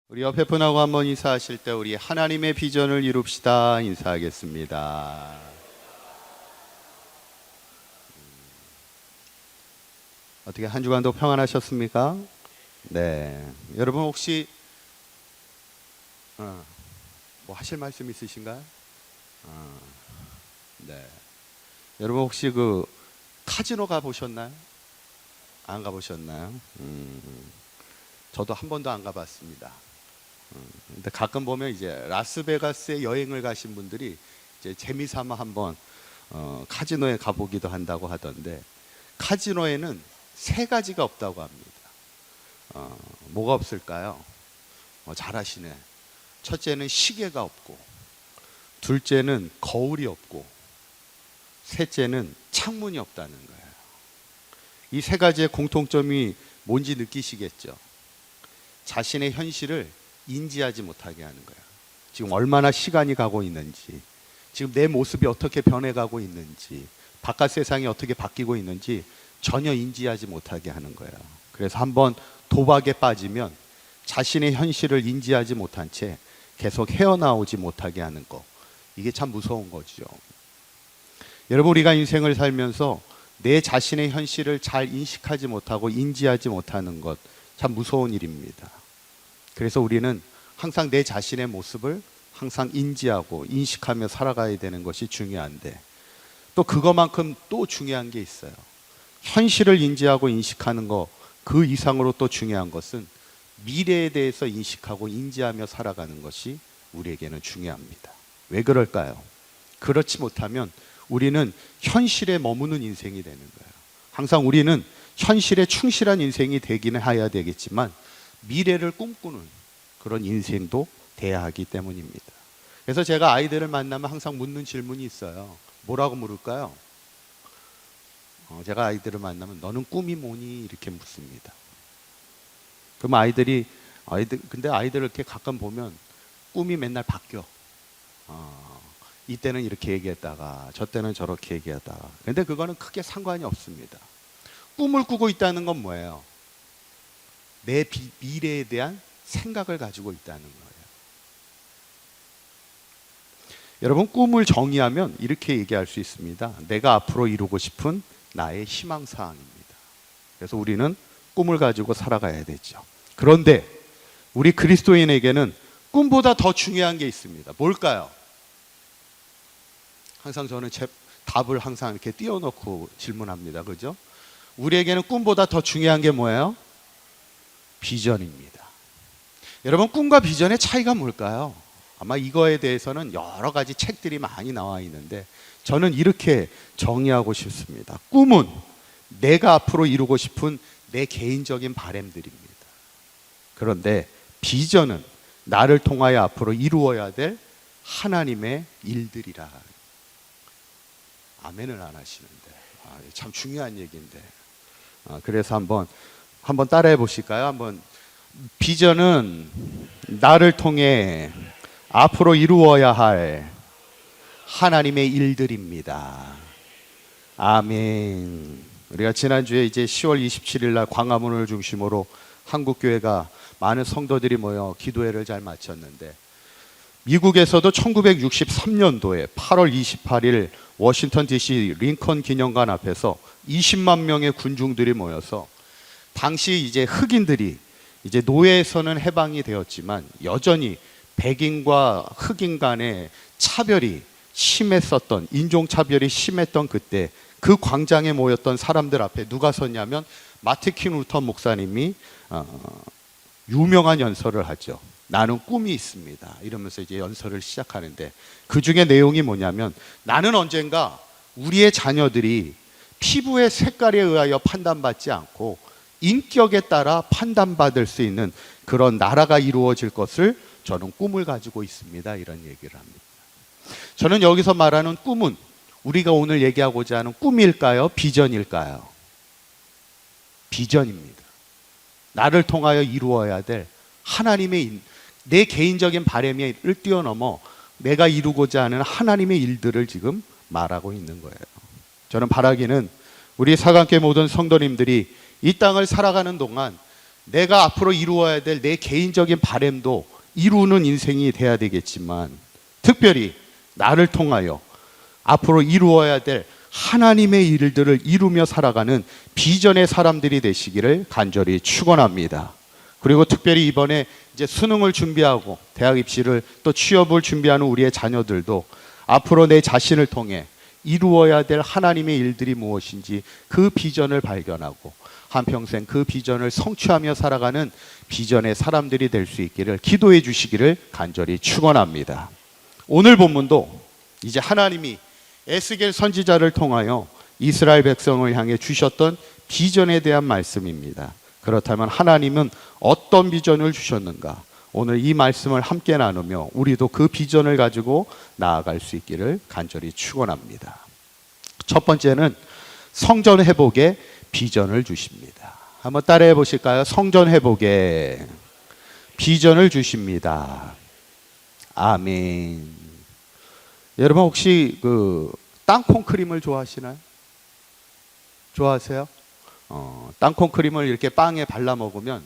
우리 옆에 분하고 한번 인사하실 때 우리 하나님의 비전을 이룹시다 인사하겠습니다. 어떻게 한 주간도 평안하셨습니까? 네. 여러분 혹시 뭐 하실 말씀 있으신가요? 네. 여러분 혹시 그 카지노 가보셨나요? 안 가보셨나요? 저도 한 번도 안 가봤습니다. 근데 가끔 보면 이제 라스베가스에 여행을 가신 분들이 이제 재미삼아 한번 카지노에 가보기도 한다고 하던데, 카지노에는 세 가지가 없다고 합니다. 뭐가 없을까요? 잘하시네. 첫째는 시계가 없고, 둘째는 거울이 없고, 셋째는 창문이 없다는 거예요. 이 세 가지의 공통점이 뭔지 느끼시겠죠? 자신의 현실을 인지하지 못하게 하는 거예요. 지금 얼마나 시간이 가고 있는지, 지금 내 모습이 어떻게 변해가고 있는지, 바깥 세상이 어떻게 바뀌고 있는지 전혀 인지하지 못하게 하는 거예요. 그래서 한번 도박에 빠지면 자신의 현실을 인지하지 못한 채 계속 헤어나오지 못하게 하는 거, 이게 참 무서운 거죠. 여러분, 우리가 인생을 살면서 내 자신의 현실을 잘 인식하지 못하고 인지하지 못하는 것, 참 무서운 일입니다. 그래서 우리는 항상 내 자신의 모습을 항상 인지하고 인식하며 살아가야 되는 것이 중요한데, 또 그것만큼 또 중요한 게 있어요. 현실을 인지하고 인식하는 것, 그 이상으로 또 중요한 것은 미래에 대해서 인식하고 인지하며 살아가는 것이 우리에게는 중요합니다. 왜 그럴까요? 그렇지 못하면 우리는 현실에 머무는 인생이 되는 거예요. 항상 우리는 현실에 충실한 인생이 되기는 해야 되겠지만 미래를 꿈꾸는 그런 인생도 돼야 하기 때문입니다. 그래서 제가 아이들을 만나면 항상 묻는 질문이 있어요. 뭐라고 물을까요? 제가 아이들을 만나면 너는 꿈이 뭐니? 이렇게 묻습니다. 그럼 근데 아이들을 이렇게 가끔 보면 꿈이 맨날 바뀌어. 이때는 이렇게 얘기했다가 저 때는 저렇게 얘기하다가. 근데 그거는 크게 상관이 없습니다. 꿈을 꾸고 있다는 건 뭐예요? 내 미래에 대한 생각을 가지고 있다는 거예요. 여러분, 꿈을 정의하면 이렇게 얘기할 수 있습니다. 내가 앞으로 이루고 싶은 나의 희망사항입니다. 그래서 우리는 꿈을 가지고 살아가야 되죠. 그런데 우리 그리스도인에게는 꿈보다 더 중요한 게 있습니다. 뭘까요? 항상 저는 제 답을 항상 이렇게 띄워놓고 질문합니다. 그죠? 우리에게는 꿈보다 더 중요한 게 뭐예요? 비전입니다. 여러분, 꿈과 비전의 차이가 뭘까요? 아마 이거에 대해서는 여러 가지 책들이 많이 나와 있는데 저는 이렇게 정의하고 싶습니다. 꿈은 내가 앞으로 이루고 싶은 내 개인적인 바람들입니다. 그런데 비전은 나를 통하여 앞으로 이루어야 될 하나님의 일들이라. 아멘을 안 하시는데 참 중요한 얘기인데. 그래서 한번 따라해 보실까요? 한번. 비전은 나를 통해 앞으로 이루어야 할 하나님의 일들입니다. 아멘. 우리가 지난주에 이제 10월 27일 날 광화문을 중심으로 한국교회가 많은 성도들이 모여 기도회를 잘 마쳤는데, 미국에서도 1963년도에 8월 28일 워싱턴 DC 링컨 기념관 앞에서 20만 명의 군중들이 모여서, 당시 이제 흑인들이 이제 노예에서는 해방이 되었지만 여전히 백인과 흑인 간의 차별이 심했었던, 인종차별이 심했던 그때 그 광장에 모였던 사람들 앞에 누가 섰냐면 마틴 루터 목사님이 유명한 연설을 하죠. 나는 꿈이 있습니다. 이러면서 이제 연설을 시작하는데, 그 중에 내용이 뭐냐면, 나는 언젠가 우리의 자녀들이 피부의 색깔에 의하여 판단받지 않고 인격에 따라 판단받을 수 있는 그런 나라가 이루어질 것을 저는 꿈을 가지고 있습니다. 이런 얘기를 합니다. 저는 여기서 말하는 꿈은 우리가 오늘 얘기하고자 하는 꿈일까요? 비전일까요? 비전입니다. 나를 통하여 이루어야 될 하나님의 내 개인적인 바람을 뛰어넘어 내가 이루고자 하는 하나님의 일들을 지금 말하고 있는 거예요. 저는 바라기는 우리 사강교회 모든 성도님들이 이 땅을 살아가는 동안 내가 앞으로 이루어야 될 내 개인적인 바램도 이루는 인생이 돼야 되겠지만, 특별히 나를 통하여 앞으로 이루어야 될 하나님의 일들을 이루며 살아가는 비전의 사람들이 되시기를 간절히 축원합니다. 그리고 특별히 이번에 이제 수능을 준비하고 대학 입시를 또 취업을 준비하는 우리의 자녀들도 앞으로 내 자신을 통해 이루어야 될 하나님의 일들이 무엇인지 그 비전을 발견하고 한평생 그 비전을 성취하며 살아가는 비전의 사람들이 될 수 있기를 기도해 주시기를 간절히 축원합니다. 오늘 본문도 이제 하나님이 에스겔 선지자를 통하여 이스라엘 백성을 향해 주셨던 비전에 대한 말씀입니다. 그렇다면 하나님은 어떤 비전을 주셨는가? 오늘 이 말씀을 함께 나누며 우리도 그 비전을 가지고 나아갈 수 있기를 간절히 축원합니다. 첫 번째는 성전 회복의 비전을 주십니다. 한번 따라해 보실까요? 성전 회복의 비전을 주십니다. 아멘. 여러분 혹시 그 땅콩 크림을 좋아하시나요? 좋아하세요? 땅콩 크림을 이렇게 빵에 발라 먹으면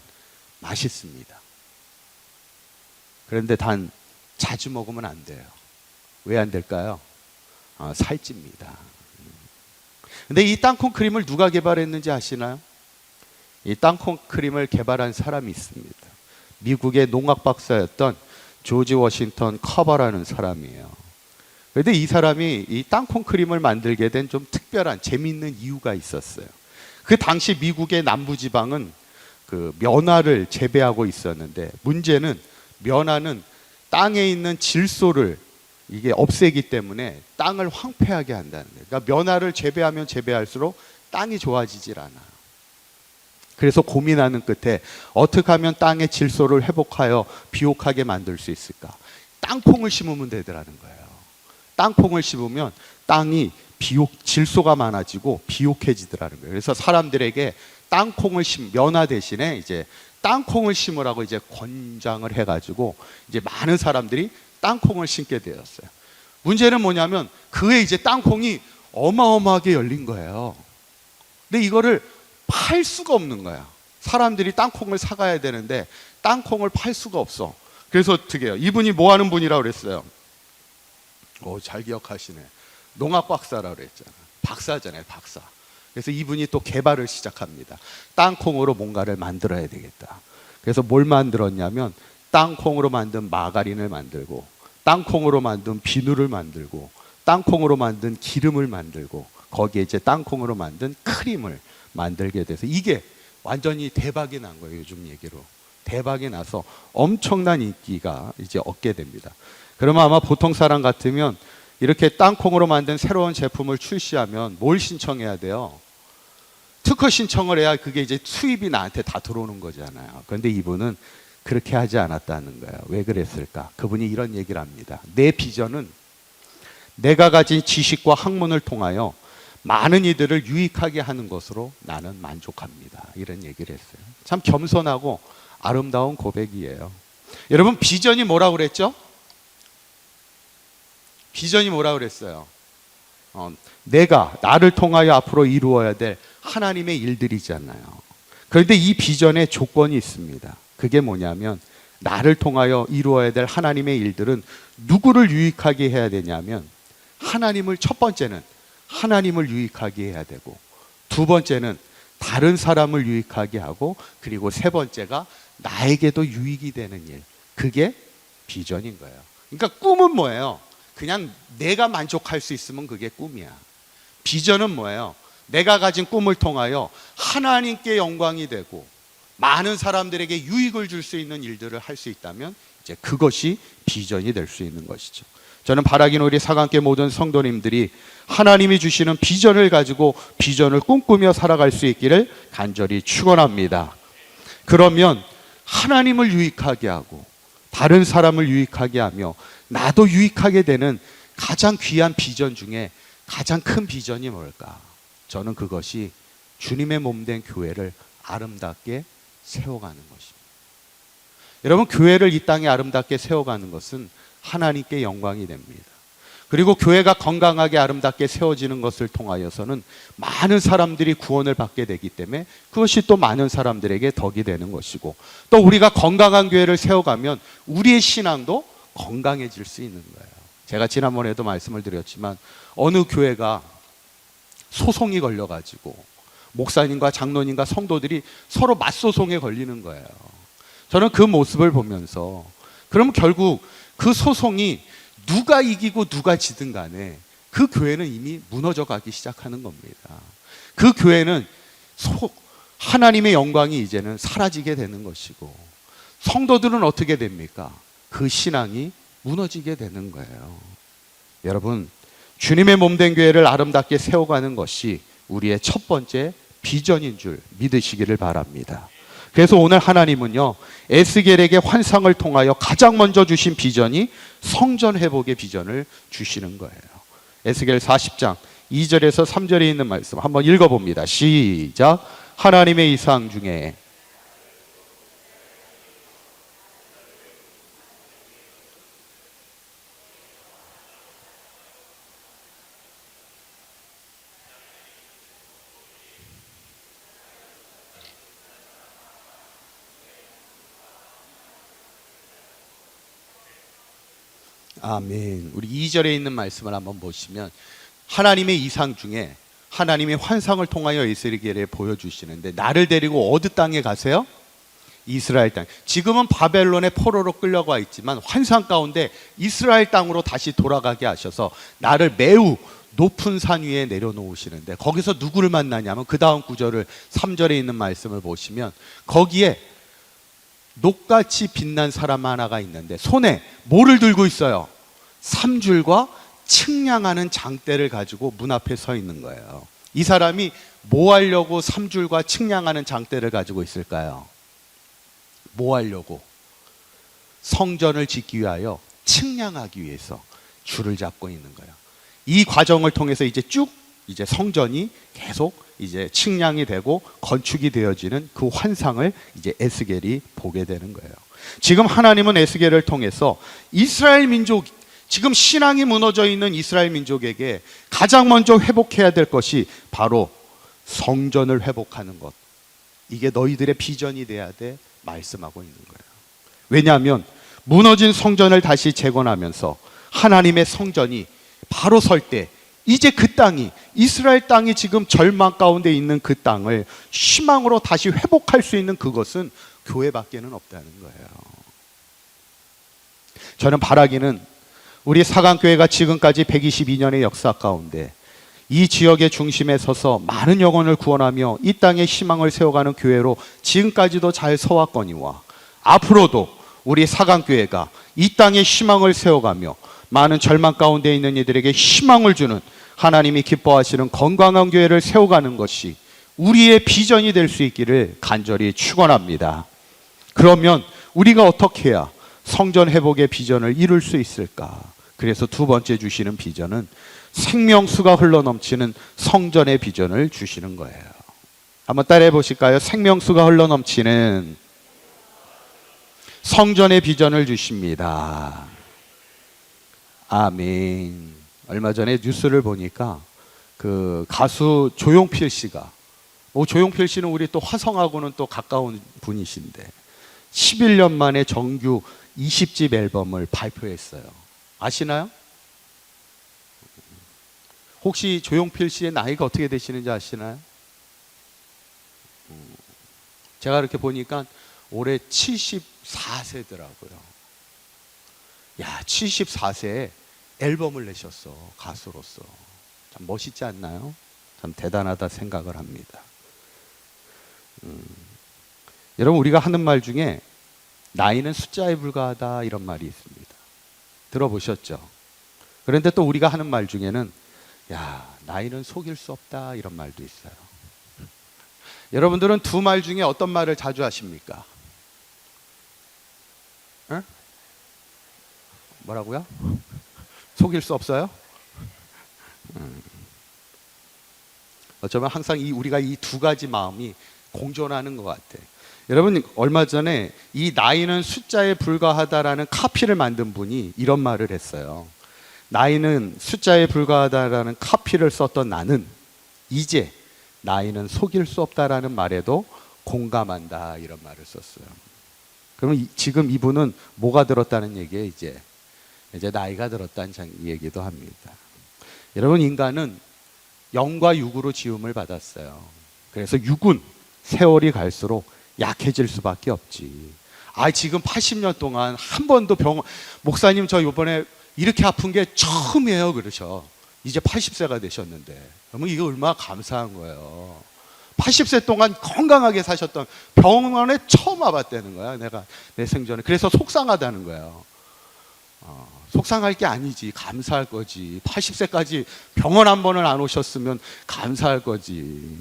맛있습니다. 그런데 단 자주 먹으면 안 돼요. 왜 안 될까요? 살찝니다. 근데 이 땅콩 크림을 누가 개발했는지 아시나요? 이 땅콩 크림을 개발한 사람이 있습니다. 미국의 농학 박사였던 조지 워싱턴 커버라는 사람이에요. 그런데 이 사람이 이 땅콩 크림을 만들게 된 좀 특별한 재미있는 이유가 있었어요. 그 당시 미국의 남부지방은 그 면화를 재배하고 있었는데, 문제는 면화는 땅에 있는 질소를 이게 없애기 때문에 땅을 황폐하게 한다는 거예요. 그러니까 면화를 재배하면 재배할수록 땅이 좋아지질 않아. 그래서 고민하는 끝에 어떻게 하면 땅의 질소를 회복하여 비옥하게 만들 수 있을까? 땅콩을 심으면 되더라는 거예요. 땅콩을 심으면 땅이 질소가 많아지고 비옥해지더라는 거예요. 그래서 사람들에게 면화 대신에 이제 땅콩을 심으라고 이제 권장을 해가지고 이제 많은 사람들이 땅콩을 심게 되었어요. 문제는 뭐냐면 그에 이제 땅콩이 어마어마하게 열린 거예요. 근데 이거를 팔 수가 없는 거야. 사람들이 땅콩을 사가야 되는데 땅콩을 팔 수가 없어. 그래서 어떻게 해요? 이분이 뭐 하는 분이라고 그랬어요? 잘 기억하시네. 농학 박사라고 그랬잖아. 박사잖아요, 박사. 그래서 이분이 또 개발을 시작합니다. 땅콩으로 뭔가를 만들어야 되겠다. 그래서 뭘 만들었냐면 땅콩으로 만든 마가린을 만들고, 땅콩으로 만든 비누를 만들고, 땅콩으로 만든 기름을 만들고, 거기에 이제 땅콩으로 만든 크림을 만들게 돼서 이게 완전히 대박이 난 거예요. 요즘 얘기로 대박이 나서 엄청난 인기가 이제 얻게 됩니다. 그러면 아마 보통 사람 같으면 이렇게 땅콩으로 만든 새로운 제품을 출시하면 뭘 신청해야 돼요? 특허 신청을 해야 그게 이제 수입이 나한테 다 들어오는 거잖아요. 그런데 이분은 그렇게 하지 않았다는 거예요. 왜 그랬을까? 그분이 이런 얘기를 합니다. 내 비전은 내가 가진 지식과 학문을 통하여 많은 이들을 유익하게 하는 것으로 나는 만족합니다. 이런 얘기를 했어요. 참 겸손하고 아름다운 고백이에요. 여러분, 비전이 뭐라고 그랬죠? 비전이 뭐라고 그랬어요? 나를 통하여 앞으로 이루어야 될 하나님의 일들이잖아요. 그런데 이 비전에 조건이 있습니다. 그게 뭐냐면 나를 통하여 이루어야 될 하나님의 일들은 누구를 유익하게 해야 되냐면 첫 번째는 하나님을 유익하게 해야 되고, 두 번째는 다른 사람을 유익하게 하고, 그리고 세 번째가 나에게도 유익이 되는 일. 그게 비전인 거예요. 그러니까 꿈은 뭐예요? 그냥 내가 만족할 수 있으면 그게 꿈이야. 비전은 뭐예요? 내가 가진 꿈을 통하여 하나님께 영광이 되고 많은 사람들에게 유익을 줄 수 있는 일들을 할 수 있다면 이제 그것이 비전이 될 수 있는 것이죠. 저는 바라기는 우리 사강교회 모든 성도님들이 하나님이 주시는 비전을 가지고 비전을 꿈꾸며 살아갈 수 있기를 간절히 축원합니다. 그러면 하나님을 유익하게 하고 다른 사람을 유익하게 하며 나도 유익하게 되는 가장 귀한 비전 중에 가장 큰 비전이 뭘까? 저는 그것이 주님의 몸된 교회를 아름답게 세워가는 것입니다. 여러분, 교회를 이 땅에 아름답게 세워가는 것은 하나님께 영광이 됩니다. 그리고 교회가 건강하게 아름답게 세워지는 것을 통하여서는 많은 사람들이 구원을 받게 되기 때문에 그것이 또 많은 사람들에게 덕이 되는 것이고, 또 우리가 건강한 교회를 세워가면 우리의 신앙도 건강해질 수 있는 거예요. 제가 지난번에도 말씀을 드렸지만 어느 교회가 소송이 걸려가지고 목사님과 장로님과 성도들이 서로 맞소송에 걸리는 거예요. 저는 그 모습을 보면서, 그럼 결국 그 소송이 누가 이기고 누가 지든 간에 그 교회는 이미 무너져 가기 시작하는 겁니다. 그 교회는 하나님의 영광이 이제는 사라지게 되는 것이고, 성도들은 어떻게 됩니까? 그 신앙이 무너지게 되는 거예요. 여러분, 주님의 몸된 교회를 아름답게 세워가는 것이 우리의 첫 번째 비전인 줄 믿으시기를 바랍니다. 그래서 오늘 하나님은요, 에스겔에게 환상을 통하여 가장 먼저 주신 비전이 성전 회복의 비전을 주시는 거예요. 에스겔 40장 2절에서 3절에 있는 말씀 한번 읽어봅니다. 시작. 하나님의 이상 중에 아멘. 우리 2절에 있는 말씀을 한번 보시면 하나님의 이상 중에 하나님의 환상을 통하여 에스겔에 보여주시는데, 나를 데리고 어디 땅에 가세요? 이스라엘 땅. 지금은 바벨론의 포로로 끌려가 있지만 환상 가운데 이스라엘 땅으로 다시 돌아가게 하셔서 나를 매우 높은 산 위에 내려놓으시는데, 거기서 누구를 만나냐면 그 다음 구절을 3절에 있는 말씀을 보시면 거기에 녹같이 빛난 사람 하나가 있는데 손에 뭐를 들고 있어요? 3줄과 측량하는 장대를 가지고 문 앞에 서 있는 거예요. 이 사람이 뭐 하려고 3줄과 측량하는 장대를 가지고 있을까요? 뭐 하려고? 성전을 짓기 위하여 측량하기 위해서 줄을 잡고 있는 거예요. 이 과정을 통해서 이제 성전이 계속 이제 측량이 되고 건축이 되어지는 그 환상을 이제 에스겔이 보게 되는 거예요. 지금 하나님은 에스겔을 통해서 이스라엘 민족, 지금 신앙이 무너져 있는 이스라엘 민족에게 가장 먼저 회복해야 될 것이 바로 성전을 회복하는 것. 이게 너희들의 비전이 돼야 돼 말씀하고 있는 거예요. 왜냐하면 무너진 성전을 다시 재건하면서 하나님의 성전이 바로 설 때 이제 그 땅이, 이스라엘 땅이 지금 절망 가운데 있는 그 땅을 희망으로 다시 회복할 수 있는 그것은 교회밖에는 없다는 거예요. 저는 바라기는 우리 사강교회가 지금까지 122년의 역사 가운데 이 지역의 중심에 서서 많은 영혼을 구원하며 이 땅에 희망을 세워가는 교회로 지금까지도 잘 서왔거니와, 앞으로도 우리 사강교회가 이 땅에 희망을 세워가며 많은 절망 가운데 있는 이들에게 희망을 주는 하나님이 기뻐하시는 건강한 교회를 세워가는 것이 우리의 비전이 될 수 있기를 간절히 축원합니다. 그러면 우리가 어떻게 해야 성전 회복의 비전을 이룰 수 있을까? 그래서 두 번째 주시는 비전은 생명수가 흘러넘치는 성전의 비전을 주시는 거예요. 한번 따라해 보실까요? 생명수가 흘러넘치는 성전의 비전을 주십니다. 아멘. 얼마 전에 뉴스를 보니까 그 가수 조용필 씨가, 조용필 씨는 우리 또 화성하고는 또 가까운 분이신데 11년 만에 정규 20집 앨범을 발표했어요. 아시나요? 혹시 조용필 씨의 나이가 어떻게 되시는지 아시나요? 제가 이렇게 보니까 올해 74세더라고요. 야, 74세에 앨범을 내셨어. 가수로서 참 멋있지 않나요? 참 대단하다 생각을 합니다. 여러분, 우리가 하는 말 중에 나이는 숫자에 불과하다 이런 말이 있습니다. 들어보셨죠? 그런데 또 우리가 하는 말 중에는 야, 나이는 속일 수 없다 이런 말도 있어요. 여러분들은 두 말 중에 어떤 말을 자주 하십니까? 에? 뭐라고요? 속일 수 없어요? 어쩌면 항상 우리가 이 두 가지 마음이 공존하는 것 같아. 여러분, 얼마 전에 이 나이는 숫자에 불과하다라는 카피를 만든 분이 이런 말을 했어요. 나이는 숫자에 불과하다라는 카피를 썼던 나는 이제 나이는 속일 수 없다라는 말에도 공감한다, 이런 말을 썼어요. 그러면 지금 이분은 뭐가 들었다는 얘기예요? 이제 나이가 들었다는 얘기도 합니다. 여러분, 인간은 영과 육으로 지음을 받았어요. 그래서 육은 세월이 갈수록 약해질 수밖에 없지. 지금 80년 동안 한 번도 목사님 저 이번에 이렇게 아픈 게 처음이에요, 그러셔. 이제 80세가 되셨는데. 그러면 이거 얼마나 감사한 거예요. 80세 동안 건강하게 사셨던, 병원에 처음 와봤다는 거야, 내가 내 생전에. 그래서 속상하다는 거예요. 속상할 게 아니지, 감사할 거지. 80세까지 병원 한 번을 안 오셨으면 감사할 거지.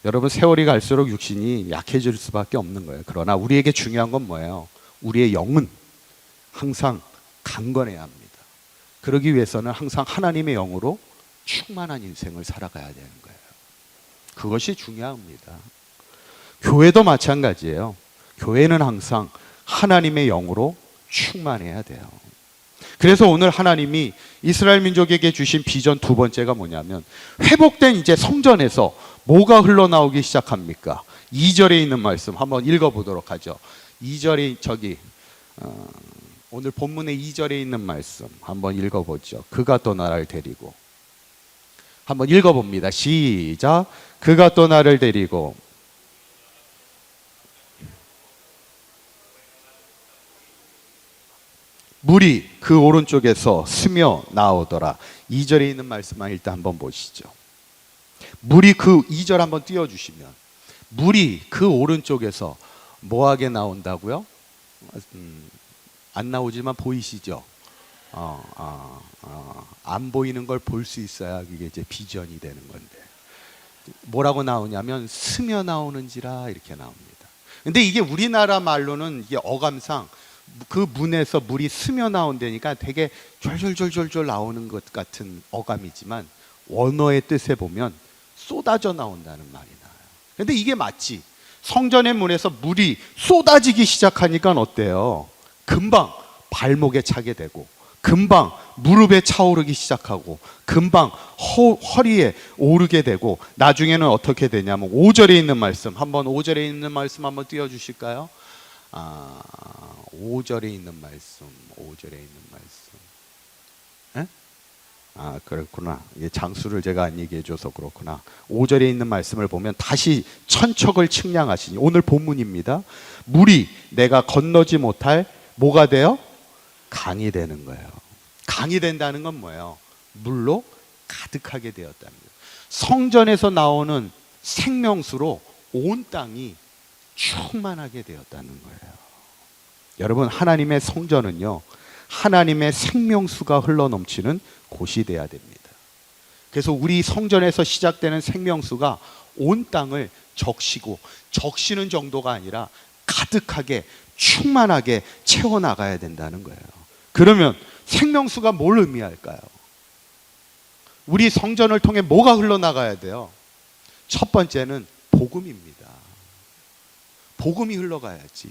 여러분, 세월이 갈수록 육신이 약해질 수밖에 없는 거예요. 그러나 우리에게 중요한 건 뭐예요? 우리의 영은 항상 강건해야 합니다. 그러기 위해서는 항상 하나님의 영으로 충만한 인생을 살아가야 되는 거예요. 그것이 중요합니다. 교회도 마찬가지예요. 교회는 항상 하나님의 영으로 충만해야 돼요. 그래서 오늘 하나님이 이스라엘 민족에게 주신 비전 두 번째가 뭐냐면, 회복된 이제 성전에서 뭐가 흘러나오기 시작합니까? 2절에 있는 말씀 한번 읽어보도록 하죠. 2절에 오늘 본문의 2절에 있는 말씀 한번 읽어보죠. 그가 또 나를 데리고, 한번 읽어봅니다. 시작. 그가 또 나를 데리고 물이 그 오른쪽에서 스며 나오더라. 2절에 있는 말씀만 일단 한번 보시죠. 물이 2절 한번 띄워주시면, 물이 그 오른쪽에서 뭐하게 나온다고요? 안 나오지만 보이시죠? 안 보이는 걸 볼 수 있어야 이게 이제 비전이 되는 건데, 뭐라고 나오냐면 스며 나오는지라 이렇게 나옵니다. 근데 이게 우리나라 말로는 이게 어감상 그 문에서 물이 스며 나온다니까 되게 졸졸졸졸 나오는 것 같은 어감이지만, 원어의 뜻에 보면 쏟아져 나온다는 말이 나와요. 근데 이게 맞지. 성전의 문에서 물이 쏟아지기 시작하니까 어때요? 금방 발목에 차게 되고, 금방 무릎에 차오르기 시작하고, 금방 허리에 오르게 되고, 나중에는 어떻게 되냐면 5절에 있는 말씀 한번 5절에 있는 말씀 한번 띄워주실까요? 5절에 있는 말씀, 5절에 있는 말씀. 에? 그렇구나. 장수를 제가 안 얘기해줘서 그렇구나. 5절에 있는 말씀을 보면 다시 천척을 측량하시니, 오늘 본문입니다. 물이 내가 건너지 못할 뭐가 돼요? 강이 되는 거예요. 강이 된다는 건 뭐예요? 물로 가득하게 되었다는 거예요. 성전에서 나오는 생명수로 온 땅이 충만하게 되었다는 거예요. 여러분, 하나님의 성전은요, 하나님의 생명수가 흘러넘치는 곳이 돼야 됩니다. 그래서 우리 성전에서 시작되는 생명수가 온 땅을 적시는 정도가 아니라 가득하게 충만하게 채워나가야 된다는 거예요. 그러면 생명수가 뭘 의미할까요? 우리 성전을 통해 뭐가 흘러나가야 돼요? 첫 번째는 복음입니다. 복음이 흘러가야지.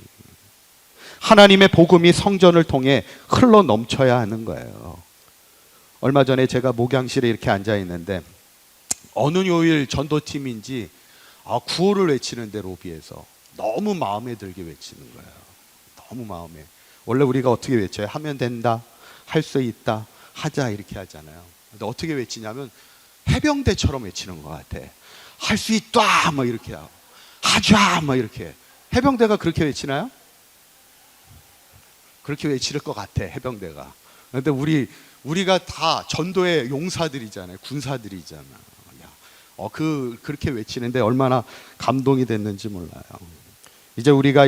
하나님의 복음이 성전을 통해 흘러 넘쳐야 하는 거예요. 얼마 전에 제가 목양실에 이렇게 앉아 있는데, 어느 요일 전도팀인지 구호를 외치는데, 로비에서 너무 마음에 들게 외치는 거예요. 너무 마음에. 원래 우리가 어떻게 외쳐요? 하면 된다, 할 수 있다, 하자, 이렇게 하잖아요. 근데 어떻게 외치냐면 해병대처럼 외치는 것 같아. 할 수 있다, 뭐 이렇게 하고, 하자, 뭐 이렇게. 해병대가 그렇게 외치나요? 그렇게 외칠 것 같아, 해병대가. 근데 우리가 다 전도의 용사들이잖아요. 군사들이잖아. 그렇게 외치는데 얼마나 감동이 됐는지 몰라요. 이제 우리가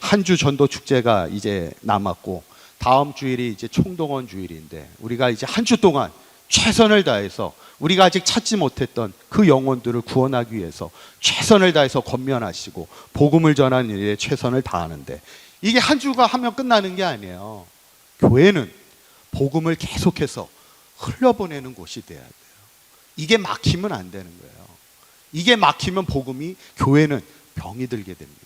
한 주 전도 축제가 이제 남았고, 다음 주일이 이제 총동원 주일인데, 우리가 이제 한 주 동안 최선을 다해서 우리가 아직 찾지 못했던 그 영혼들을 구원하기 위해서 최선을 다해서 권면하시고 복음을 전하는 일에 최선을 다하는데, 이게 한 주가 하면 끝나는 게 아니에요. 교회는 복음을 계속해서 흘려보내는 곳이 돼야 돼요. 이게 막히면 안 되는 거예요. 이게 막히면 교회는 병이 들게 됩니다.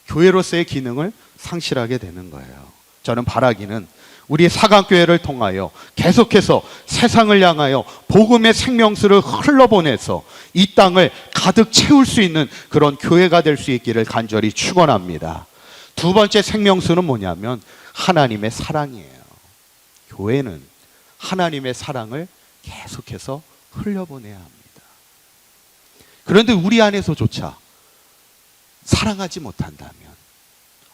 교회로서의 기능을 상실하게 되는 거예요. 저는 바라기는 우리 사강교회를 통하여 계속해서 세상을 향하여 복음의 생명수를 흘러보내서 이 땅을 가득 채울 수 있는 그런 교회가 될 수 있기를 간절히 축원합니다. 두 번째 생명수는 뭐냐면 하나님의 사랑이에요. 교회는 하나님의 사랑을 계속해서 흘려보내야 합니다. 그런데 우리 안에서조차 사랑하지 못한다면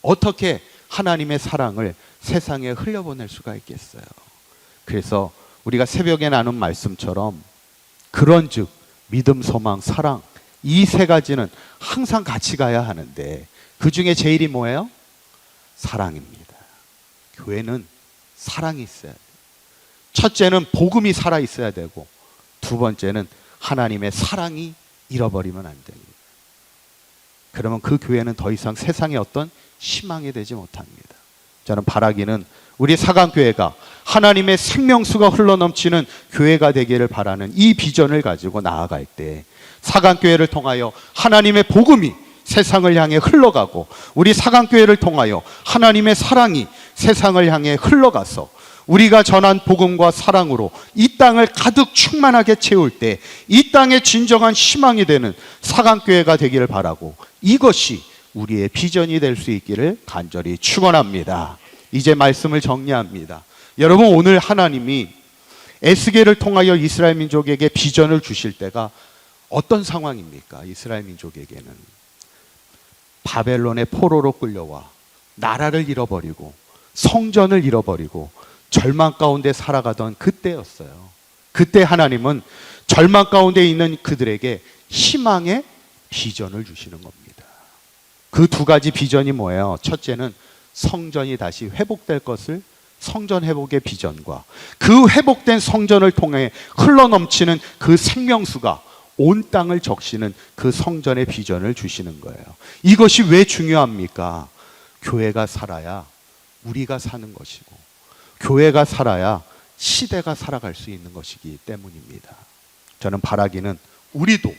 어떻게 하나님의 사랑을 세상에 흘려보낼 수가 있겠어요? 그래서 우리가 새벽에 나눈 말씀처럼 그런즉 믿음, 소망, 사랑, 이 세 가지는 항상 같이 가야 하는데 그 중에 제일이 뭐예요? 사랑입니다. 교회는 사랑이 있어야 돼요. 첫째는 복음이 살아 있어야 되고, 두 번째는 하나님의 사랑이 잃어버리면 안 됩니다. 그러면 그 교회는 더 이상 세상에 어떤 희망이 되지 못합니다. 저는 바라기는 우리 사강교회가 하나님의 생명수가 흘러넘치는 교회가 되기를 바라는 이 비전을 가지고 나아갈 때 사강교회를 통하여 하나님의 복음이 세상을 향해 흘러가고, 우리 사강교회를 통하여 하나님의 사랑이 세상을 향해 흘러가서 우리가 전한 복음과 사랑으로 이 땅을 가득 충만하게 채울 때 이 땅의 진정한 희망이 되는 사강교회가 되기를 바라고, 이것이 우리의 비전이 될 수 있기를 간절히 축원합니다. 이제 말씀을 정리합니다. 여러분, 오늘 하나님이 에스겔을 통하여 이스라엘 민족에게 비전을 주실 때가 어떤 상황입니까? 이스라엘 민족에게는 바벨론의 포로로 끌려와 나라를 잃어버리고 성전을 잃어버리고 절망 가운데 살아가던 그때였어요. 그때 하나님은 절망 가운데 있는 그들에게 희망의 비전을 주시는 겁니다. 그 두 가지 비전이 뭐예요? 첫째는 성전이 다시 회복될 것을, 성전 회복의 비전과 그 회복된 성전을 통해 흘러넘치는 그 생명수가 온 땅을 적시는 그 성전의 비전을 주시는 거예요. 이것이 왜 중요합니까? 교회가 살아야 우리가 사는 것이고, 교회가 살아야 시대가 살아갈 수 있는 것이기 때문입니다. 저는 바라기는 우리도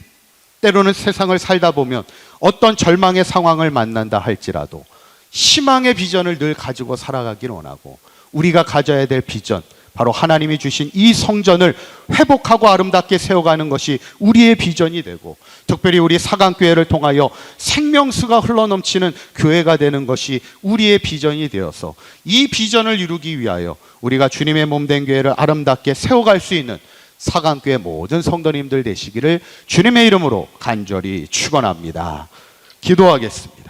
때로는 세상을 살다 보면 어떤 절망의 상황을 만난다 할지라도 희망의 비전을 늘 가지고 살아가길 원하고, 우리가 가져야 될 비전, 바로 하나님이 주신 이 성전을 회복하고 아름답게 세워가는 것이 우리의 비전이 되고, 특별히 우리 사강교회를 통하여 생명수가 흘러넘치는 교회가 되는 것이 우리의 비전이 되어서 이 비전을 이루기 위하여 우리가 주님의 몸된 교회를 아름답게 세워갈 수 있는 사강교회 모든 성도님들 되시기를 주님의 이름으로 간절히 축원합니다. 기도하겠습니다.